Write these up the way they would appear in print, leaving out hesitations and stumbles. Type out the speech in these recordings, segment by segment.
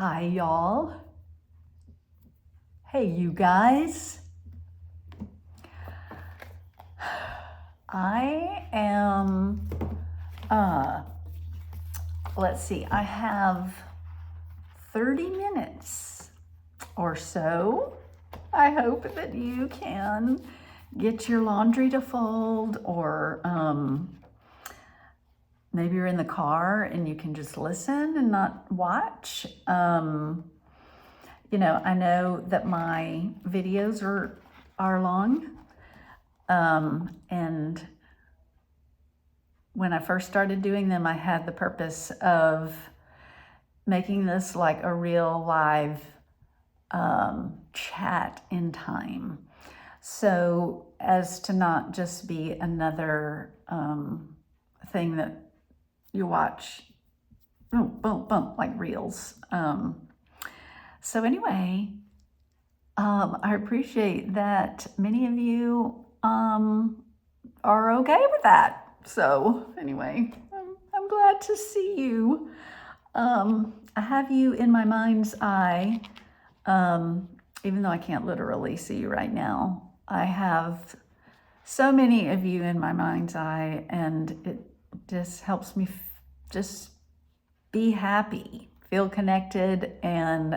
Hi, y'all. Hey, you guys. I am, let's see, I have 30 minutes or so. I hope that you can get your laundry to fold, or maybe you're in the car and you can just listen and not watch. I know that my videos are long. And when I first started doing them, I had the purpose of making this like a real live chat in time. So as to not just be another thing that you watch, boom, boom, boom, like reels. So anyway, I appreciate that many of you are okay with that. So anyway, I'm glad to see you. I have you in my mind's eye, even though I can't literally see you right now. I have so many of you in my mind's eye, and it just helps me just be happy, feel connected, and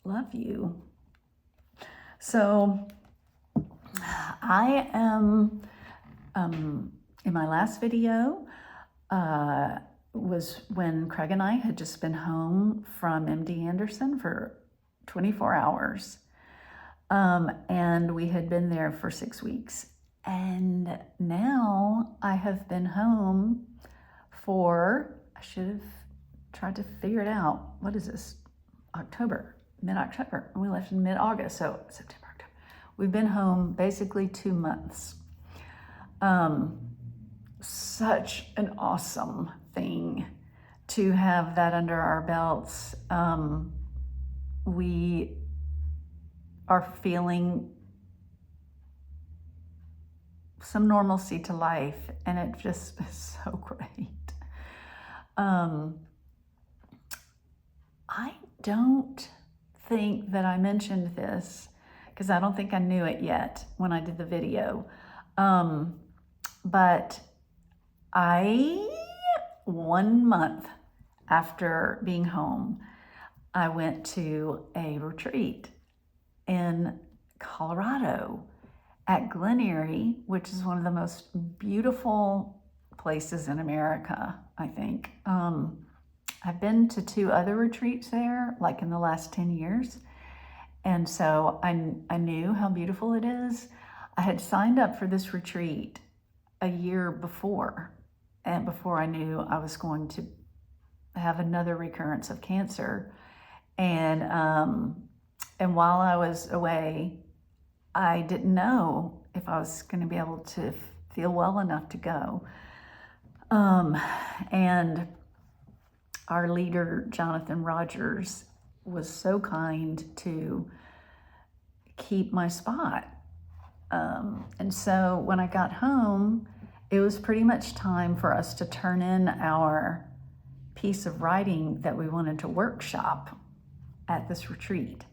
love you. So I am, in my last video, was when Craig and I had just been home from MD Anderson for 24 hours. And we had been there for 6 weeks. And now I have been home for, I should have tried to figure it out. What is this? Mid-October. We left in mid-August, so September, October. We've been home basically 2 months. Such an awesome thing to have that under our belts. We are feeling some normalcy to life, and it just is so great. I don't think that I mentioned this because I don't think I knew it yet when I did the video. But 1 month after being home, I went to a retreat in Colorado at Glyn, Eyrie, which is one of the most beautiful places in America, I think. I've been to 2 other retreats there, like in the last 10 years. And so I knew how beautiful it is. I had signed up for this retreat a year before, and before I knew I was going to have another recurrence of cancer. And while I was away, I didn't know if I was going to be able to feel well enough to go. And our leader, Jonathan Rogers, was so kind to keep my spot. And so when I got home, it was pretty much time for us to turn in our piece of writing that we wanted to workshop at this retreat.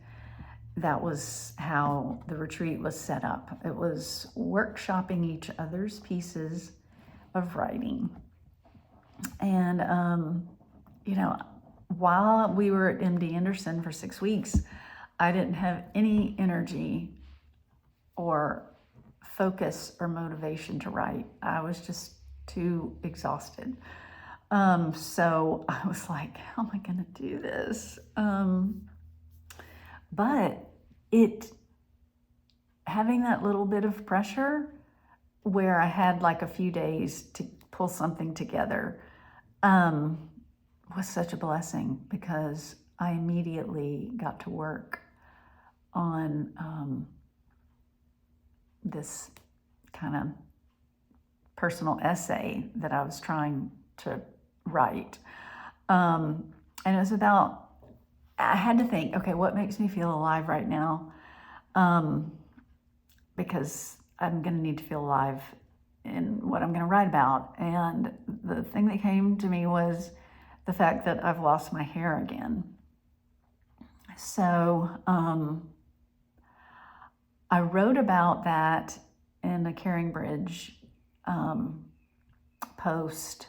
That was how the retreat was set up. It was workshopping each other's pieces of writing. And, while we were at MD Anderson for 6 weeks, I didn't have any energy or focus or motivation to write. I was just too exhausted. So I was like, how am I going to do this? But having that little bit of pressure where I had like a few days to pull something together, was such a blessing, because I immediately got to work on this kind of personal essay that I was trying to write. And it was about, I had to think, okay, what makes me feel alive right now? Because I'm going to need to feel alive in what I'm going to write about. And the thing that came to me was the fact that I've lost my hair again. So I wrote about that in a Caring Bridge post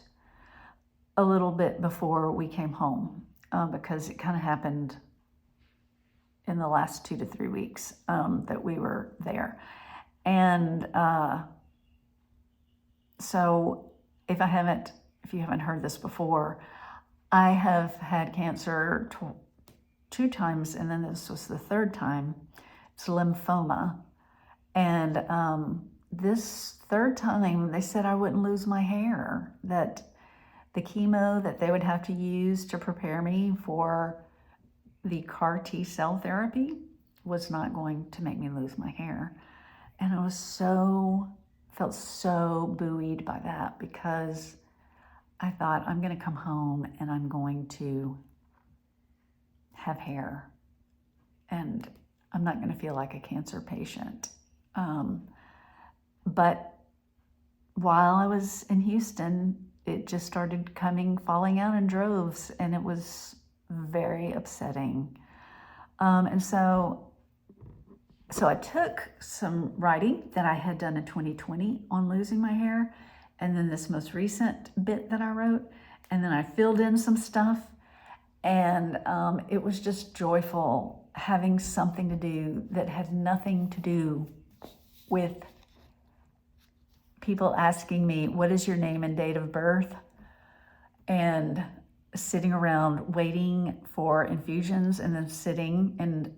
a little bit before we came home, because it kind of happened in the last 2 to 3 weeks that we were there. And so if you haven't heard this before, I have had cancer 2 times, and then this was the 3rd time. It's lymphoma. And this 3rd time, they said I wouldn't lose my hair, that the chemo that they would have to use to prepare me for the CAR T cell therapy was not going to make me lose my hair. And I felt so buoyed by that, because I thought, I'm going to come home and I'm going to have hair, and I'm not going to feel like a cancer patient. But while I was in Houston, it just started falling out in droves, and it was very upsetting. And so I took some writing that I had done in 2020 on losing my hair, and then this most recent bit that I wrote, and then I filled in some stuff, and it was just joyful having something to do that had nothing to do with people asking me, what is your name and date of birth? And sitting around waiting for infusions, and then sitting and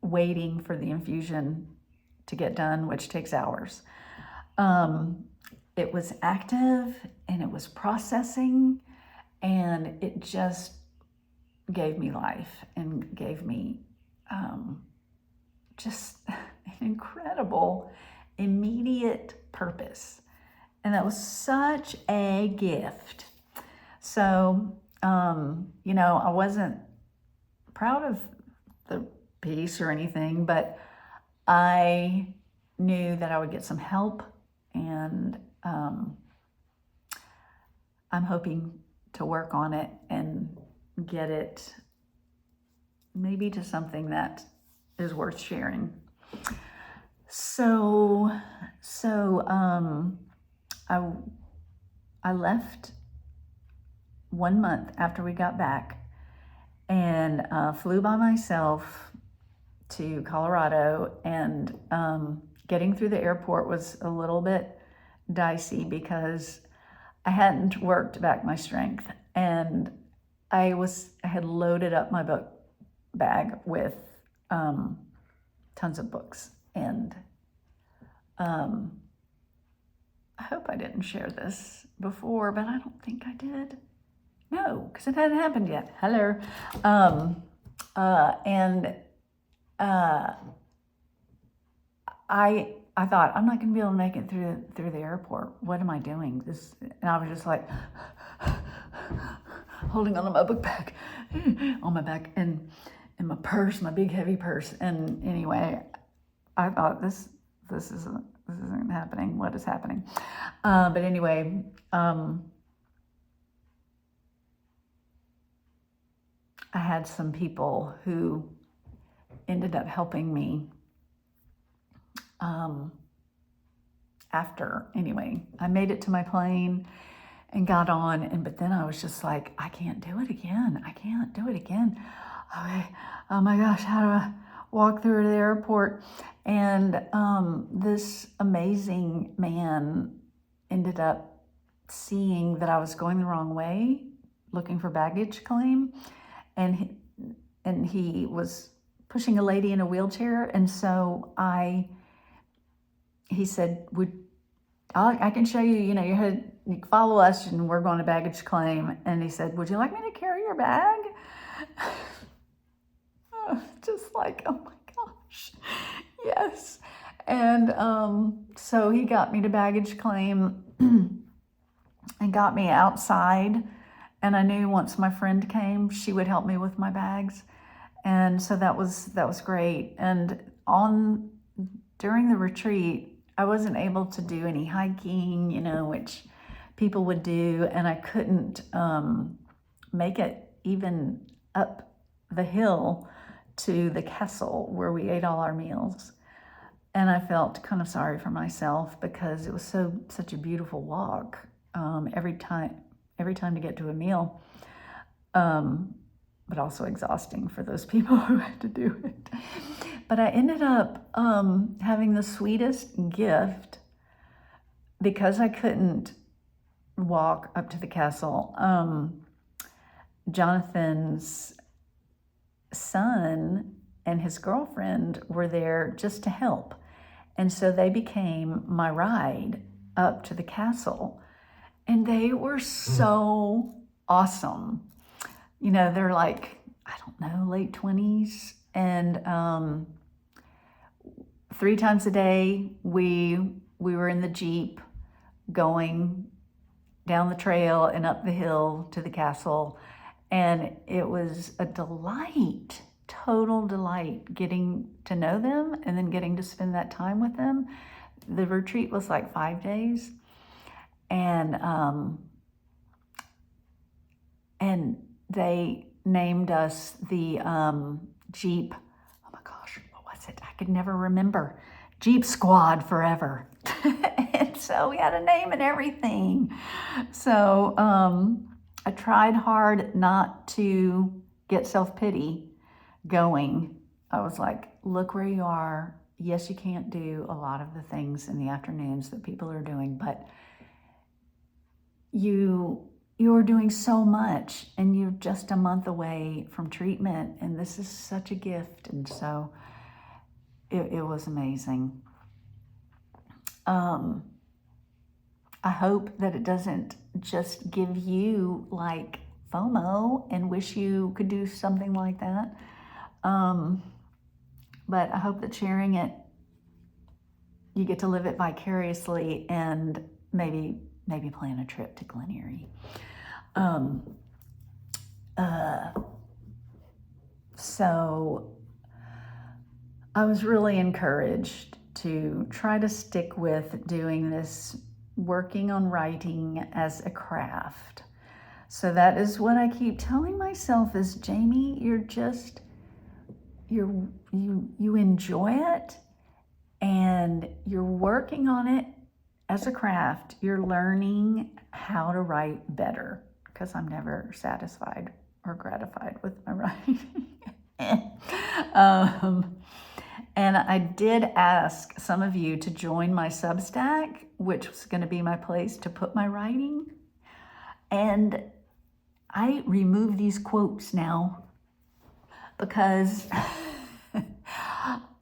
waiting for the infusion to get done, which takes hours. It was active, and it was processing, and it just gave me life and gave me just an incredible, immediate purpose. And that was such a gift. So, I wasn't proud of the piece or anything, but I knew that I would get some help, and I'm hoping to work on it and get it maybe to something that is worth sharing. So I left 1 month after we got back, and flew by myself to Colorado, and getting through the airport was a little bit dicey because I hadn't worked back my strength, and I had loaded up my book bag with tons of books, and I hope I didn't share this before, but I don't think I did. No, because it hadn't happened yet. Hello. I thought, I'm not going to be able to make it through the airport. What am I doing? And I was just like holding on to my book bag on my back, and my purse, my big heavy purse. And anyway, I thought this isn't happening. What is happening? But anyway, I had some people who ended up helping me after. Anyway, I made it to my plane and got on, but then I was just like, I can't do it again. Okay. Oh my gosh, how do I walk through the airport? And this amazing man ended up seeing that I was going the wrong way, looking for baggage claim, and he was pushing a lady in a wheelchair, and so he said, I can show you, you can follow us, and we're going to baggage claim. And he said, would you like me to carry your bag? Just like, oh my gosh, yes. And so he got me to baggage claim and got me outside. And I knew once my friend came, she would help me with my bags. And so that was great. And during the retreat, I wasn't able to do any hiking, which people would do, and I couldn't make it even up the hill to the castle where we ate all our meals. And I felt kind of sorry for myself because it was such a beautiful walk every time to get to a meal, but also exhausting for those people who had to do it. But I ended up having the sweetest gift because I couldn't walk up to the castle. Jonathan's son and his girlfriend were there just to help. And so they became my ride up to the castle. And they were so awesome. You know, they're like, I don't know, late 20s. And 3 times a day, we were in the Jeep going down the trail and up the hill to the castle. And it was a delight, total delight, getting to know them and then getting to spend that time with them. The retreat was like 5 days. And they named us the Jeep, oh my gosh, what was it? I could never remember. Jeep Squad forever. And so we had a name and everything. So I tried hard not to get self-pity going. I was like, look where you are. Yes, you can't do a lot of the things in the afternoons that people are doing, but you're doing so much, and you're just a month away from treatment, and this is such a gift. And so it was amazing. I hope that it doesn't just give you like FOMO and wish you could do something like that. But I hope that sharing it, you get to live it vicariously and maybe plan a trip to Glyn, Eyrie. So I was really encouraged to try to stick with doing this, working on writing as a craft. So that is what I keep telling myself is, Jamie, you enjoy it and you're working on it as a craft. You're learning how to write better, because I'm never satisfied or gratified with my writing. And I did ask some of you to join my Substack, which was going to be my place to put my writing. And I remove these quotes now because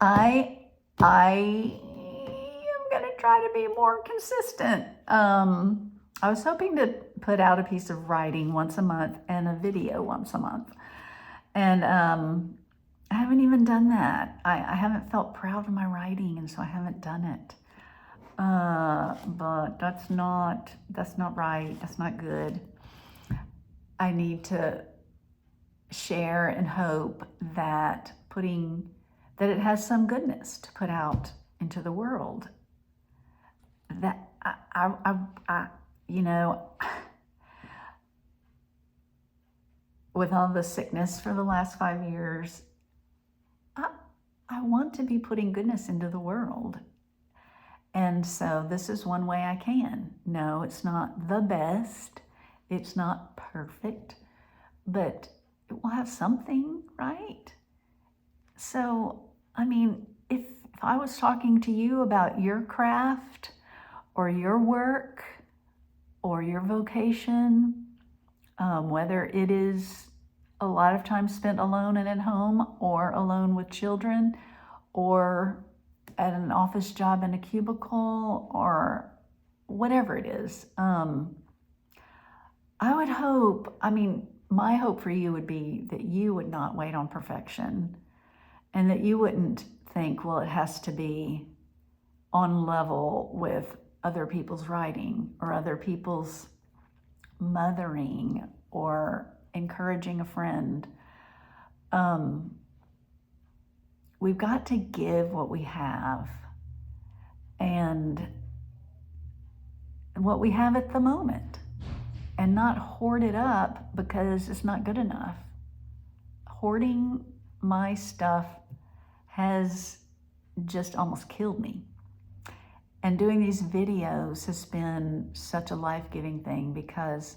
I am going to try to be more consistent. I was hoping to put out a piece of writing once a month and a video once a month. And I haven't even done that. I haven't felt proud of my writing, and so I haven't done it. But that's not right. That's not good. I need to share and hope that it has some goodness to put out into the world. That I you know, with all the sickness for the last 5 years, I want to be putting goodness into the world. And so this is one way I can. No, it's not the best. It's not perfect, but it will have something, right? So, I mean, if I was talking to you about your craft or your work or your vocation, whether it is a lot of time spent alone and at home, or alone with children, or at an office job in a cubicle, or whatever it is, I would hope, my hope for you would be that you would not wait on perfection, and that you wouldn't think, well, it has to be on level with other people's writing or other people's mothering or encouraging a friend. We've got to give what we have, and what we have at the moment. and not hoard it up because it's not good enough. Hoarding my stuff has just almost killed me. And doing these videos has been such a life-giving thing because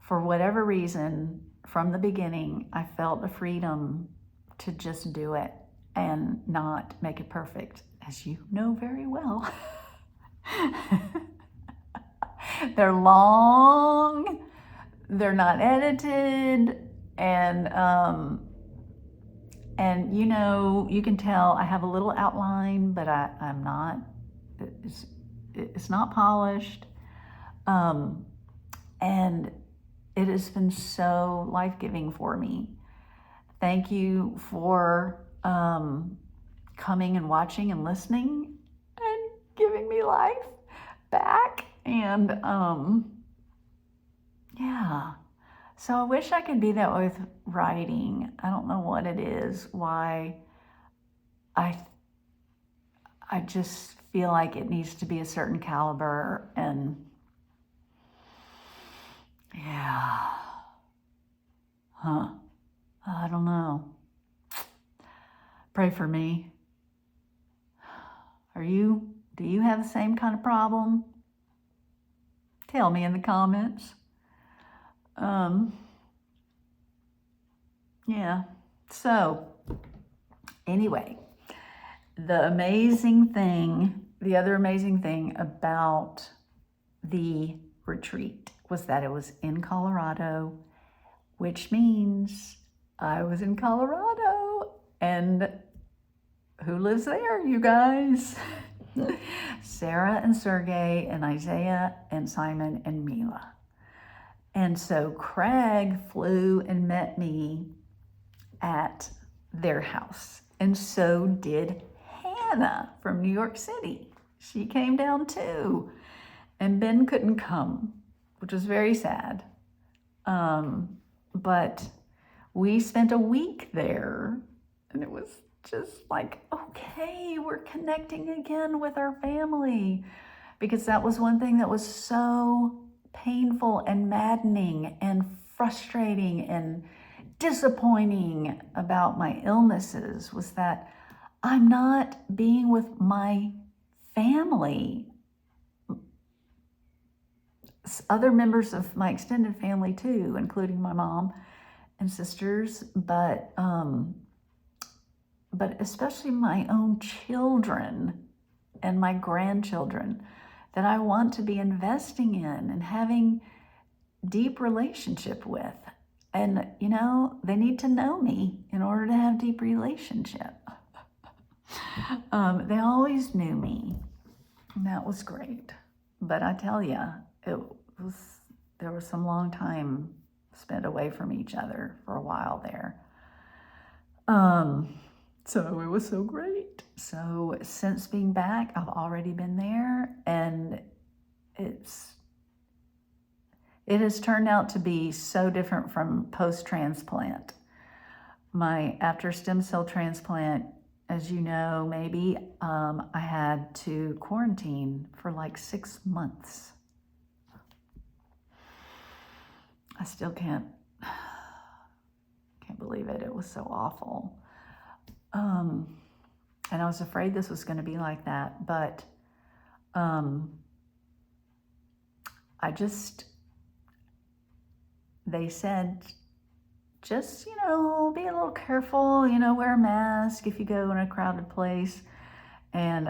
for whatever reason, from the beginning, I felt a freedom to just do it and not make it perfect, as you know very well. They're long, they're not edited, and you know, you can tell I have a little outline, but I'm not, it's not polished. And it has been so life-giving for me. Thank you for coming and watching and listening and giving me life back. And yeah, so I wish I could be that way with writing. I don't know what it is, why I just feel like it needs to be a certain caliber, and yeah, I don't know. Pray for me. Do you have the same kind of problem? Tell me in the comments. Yeah, so anyway, the other amazing thing about the retreat was that it was in Colorado, which means I was in Colorado. And who lives there, you guys? Sarah and Sergey and Isaiah and Simon and Mila. And so Craig flew and met me at their house. And so did Hannah from New York City. She came down too. And Ben couldn't come, which was very sad. But we spent a week there, and it was just like, okay, we're connecting again with our family. Because that was one thing that was so painful and maddening and frustrating and disappointing about my illnesses, was that I'm not being with my family. Other members of my extended family too, including my mom and sisters, but especially my own children and my grandchildren that I want to be investing in and having deep relationship with. And, you know, they need to know me in order to have deep relationship. They always knew me, and that was great. But I tell you, there was some long time spent away from each other for a while there. So it was so great. So since being back, I've already been there, and it has turned out to be so different from post-transplant. My after stem cell transplant, as you know, maybe, I had to quarantine for like 6 months. I still can't believe it. It was so awful. And I was afraid this was going to be like that, but they said, just, you know, be a little careful, you know, wear a mask if you go in a crowded place. And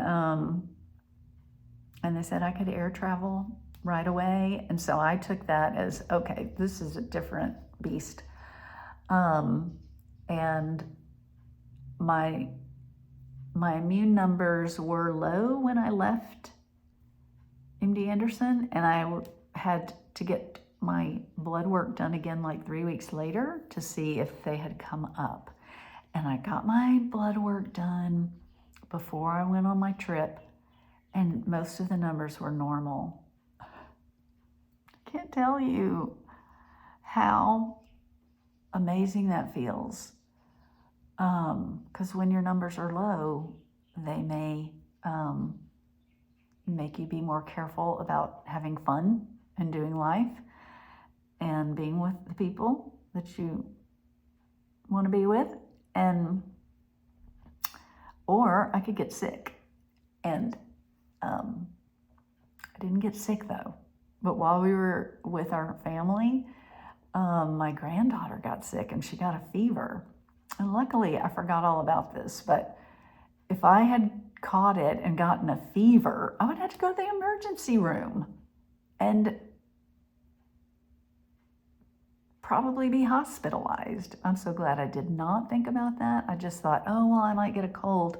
they said I could air travel right away. And so I took that as, okay, this is a different beast. And my immune numbers were low when I left MD Anderson, and I had to get my blood work done again like 3 weeks later to see if they had come up. And I got my blood work done before I went on my trip, and most of the numbers were normal. I can't tell you how amazing that feels. Because when your numbers are low, they may make you be more careful about having fun and doing life. and being with the people that you want to be with, or I could get sick. And I didn't get sick though. But while we were with our family, my granddaughter got sick and she got a fever. And luckily, I forgot all about this, but if I had caught it and gotten a fever, I would have to go to the emergency room and probably be hospitalized. I'm so glad I did not think about that. I just thought, oh, well, I might get a cold.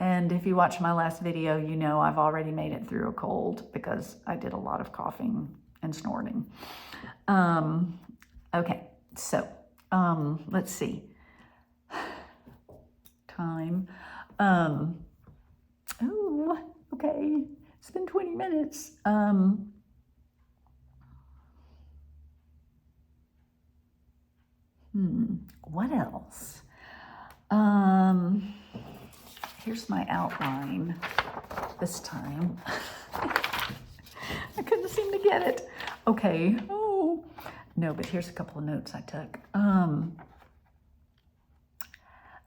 And if you watch my last video, you know I've already made it through a cold because I did a lot of coughing and snorting. Okay, so let's see. Time. Oh, okay. It's been 20 minutes. What else? Here's my outline this time. I couldn't seem to get it. Okay. Oh, no, but here's a couple of notes I took.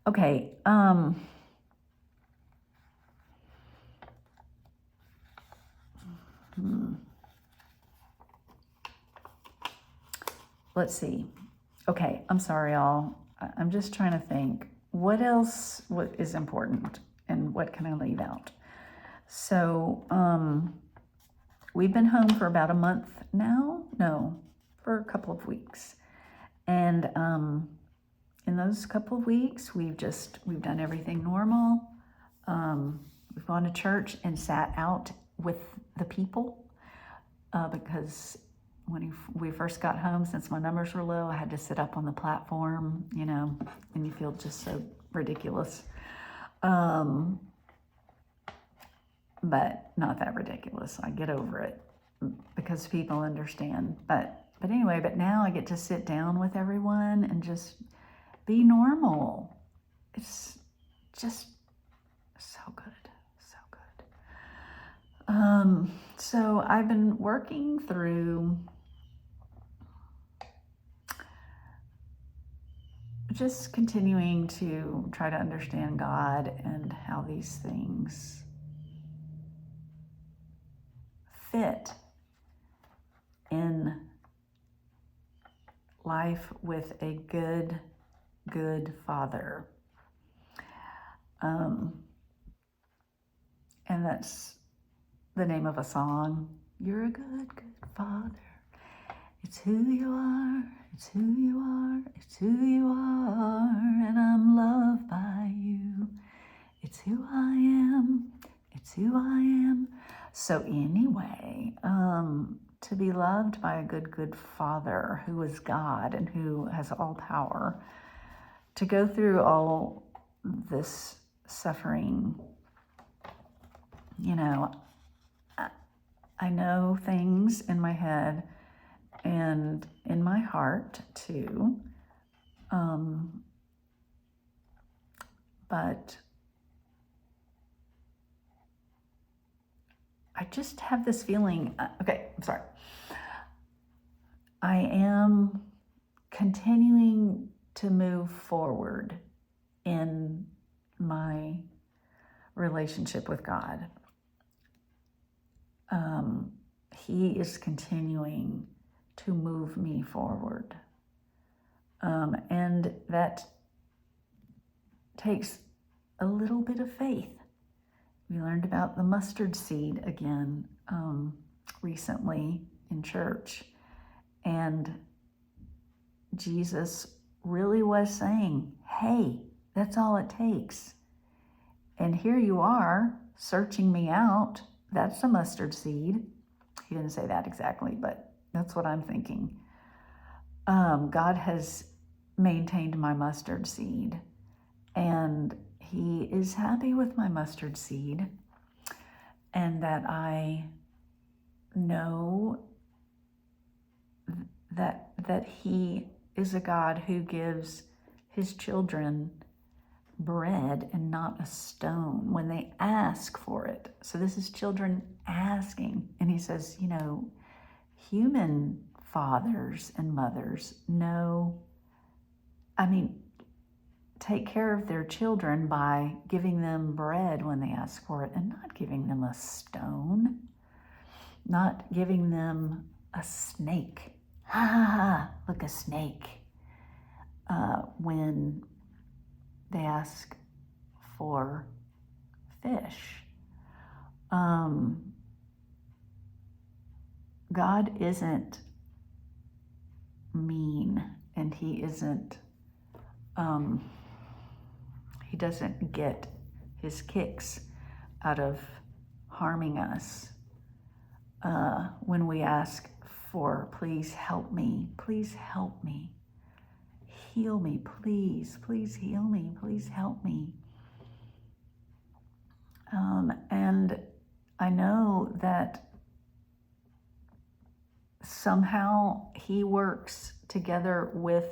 Okay. Let's see. Okay, I'm sorry, y'all. I'm just trying to think. What else is important and what can I leave out? So, we've been home for about a month now. No, for a couple of weeks. And in those couple of weeks, we've done everything normal. We've gone to church and sat out with the people because when we first got home, since my numbers were low, I had to sit up on the platform, you know, and you feel just so ridiculous. But not that ridiculous. I get over it because people understand. But anyway, but now I get to sit down with everyone and just be normal. It's just so good, so good. So I've been working through just continuing to try to understand God and how these things fit in life with a good Father. And that's the name of a song. You're a good Father. It's who you are, it's who you are, it's who you are, and I'm loved by you. It's who I am, it's who I am. So anyway, to be loved by a good Father who is God and who has all power, to go through all this suffering, you know, I know things in my head and in my heart too, but I just have this feeling, okay, I'm sorry. I am continuing to move forward in my relationship with God. He is continuing to move me forward. And that takes a little bit of faith. We learned about the mustard seed again recently in church. And Jesus really was saying, hey, that's all it takes. And here you are searching me out. That's a mustard seed. He didn't say that exactly, but that's what I'm thinking. God has maintained my mustard seed, and he is happy with my mustard seed, and that I know that he is a God who gives his children bread and not a stone when they ask for it. So this is children asking. And he says, you know, human fathers and mothers take care of their children by giving them bread when they ask for it and not giving them a stone, not giving them a snake. Look, a snake. When they ask for fish. God isn't mean, and he doesn't get his kicks out of harming us when we ask for, please help me, heal me, please heal me, please help me. And I know that somehow he works together with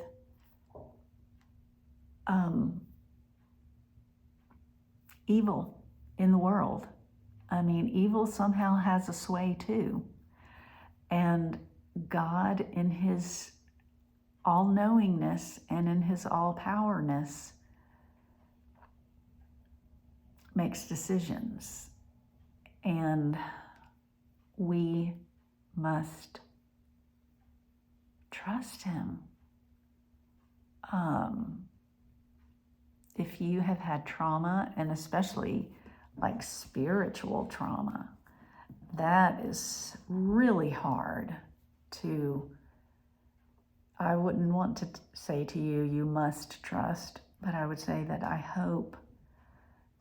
evil in the world. Evil somehow has a sway too. And God, in his all-knowingness and in his all-powerness, makes decisions. And we must trust him. If you have had trauma, and especially like spiritual trauma, that is really hard to, I wouldn't want to say to you, you must trust, but I would say that I hope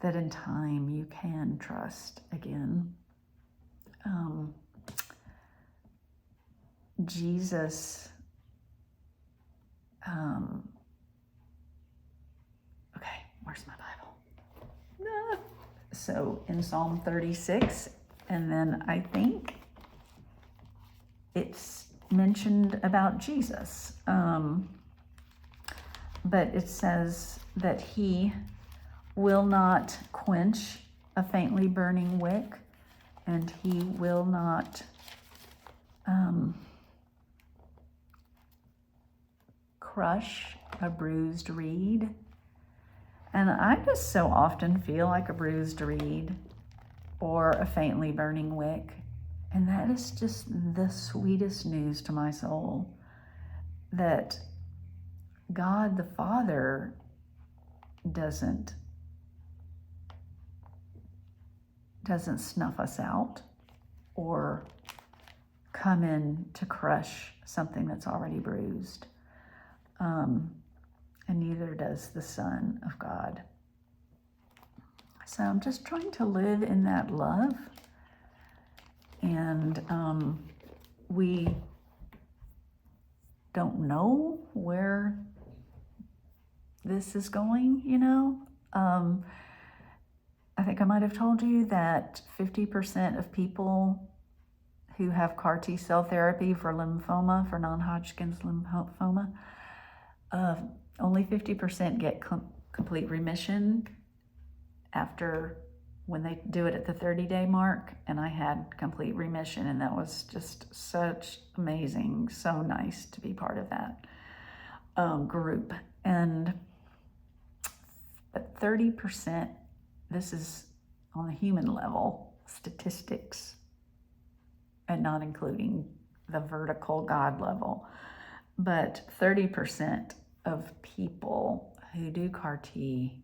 that in time you can trust again. Jesus, okay, where's my Bible? No. So in Psalm 36, and then I think it's mentioned about Jesus, but it says that he will not quench a faintly burning wick, and he will not crush a bruised reed. And I just so often feel like a bruised reed or a faintly burning wick. And that is just the sweetest news to my soul, that God the Father doesn't snuff us out or come in to crush something that's already bruised. And neither does the Son of God. So I'm just trying to live in that love. And we don't know where this is going, I think I might have told you that 50% of people who have CAR T cell therapy for lymphoma, for non-Hodgkin's lymphoma, only 50% get complete remission after when they do it at the 30-day mark. And I had complete remission, and that was just such amazing, so nice to be part of that group. But 30%, this is on the human level, statistics, and not including the vertical God level, but 30% of people who do CAR T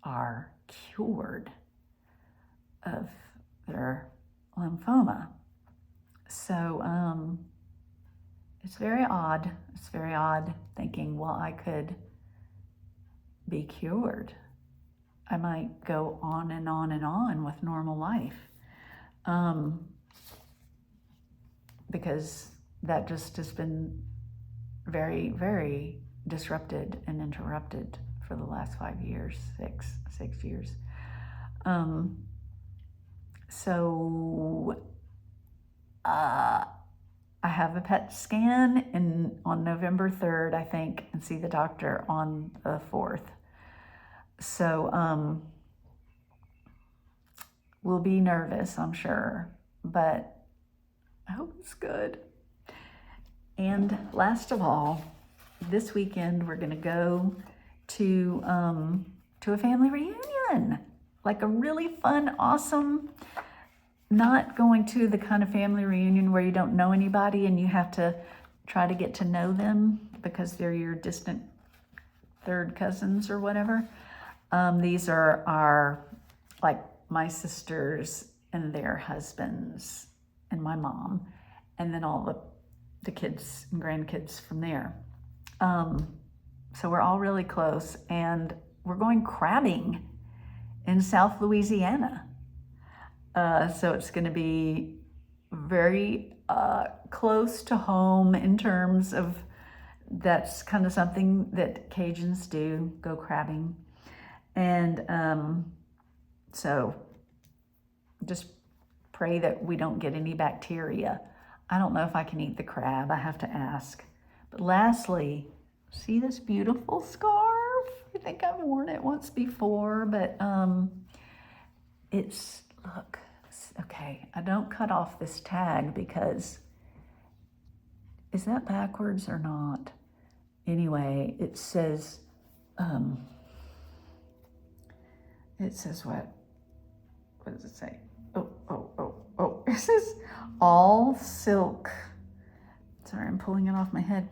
are cured of their lymphoma. So it's very odd. It's very odd thinking, well, I could be cured. I might go on and on and on with normal life. Because that just has been very, very disrupted and interrupted for the last 5 years, six years. I have a PET scan on November 3rd, I think, and see the doctor on the 4th. So we'll be nervous, I'm sure, but I hope it's good. And last of all, this weekend we're gonna go to a family reunion, like a really fun, awesome. Not going to the kind of family reunion where you don't know anybody and you have to try to get to know them because they're your distant third cousins or whatever. These are like my sisters and their husbands and my mom, and then all the kids and grandkids from there. So we're all really close, and we're going crabbing in South Louisiana. So it's going to be very close to home in terms of that's kind of something that Cajuns do, go crabbing. And so just pray that we don't get any bacteria. I don't know if I can eat the crab. I have to ask. But lastly, see this beautiful scarf? I think I've worn it once before, but it's, look, okay, I don't cut off this tag because, is that backwards or not? Anyway, it says what? What does it say? Oh, it says all silk. Sorry, I'm pulling it off my head.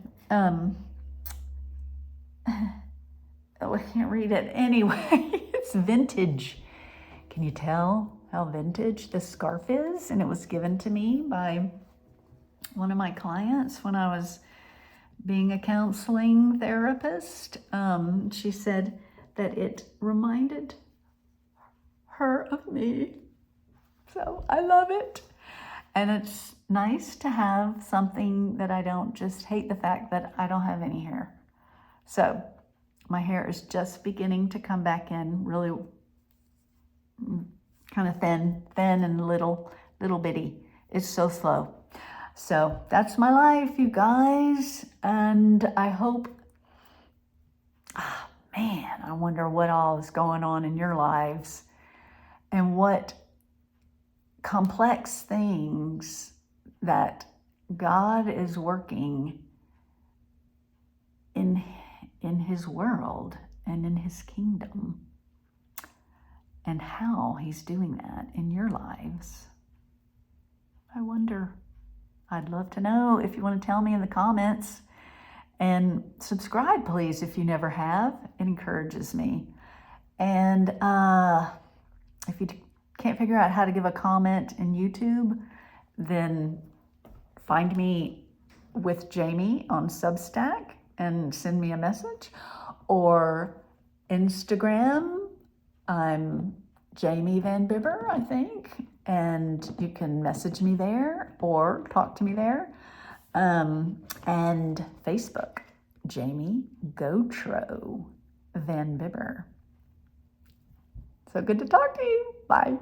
Oh, I can't read it. Anyway, it's vintage. Can you tell how vintage this scarf is? And it was given to me by one of my clients when I was being a counseling therapist. She said that it reminded her of me. So I love it. And it's nice to have something that I don't just hate the fact that I don't have any hair. So my hair is just beginning to come back in, really kind of thin and little bitty. It's so slow. So that's my life, you guys. And I hope, man, I wonder what all is going on in your lives and what complex things that God is working in his world and in his kingdom, and how he's doing that in your lives. I wonder. I'd love to know if you want to tell me in the comments. And subscribe, please, if you never have. It encourages me. And if you can't figure out how to give a comment in YouTube, then find me with Jamie on Substack and send me a message. Or Instagram, I'm Jamie Van Bibber, I think. And you can message me there or talk to me there. And Facebook, Jamie Gotro Van Bibber. So good to talk to you. Bye.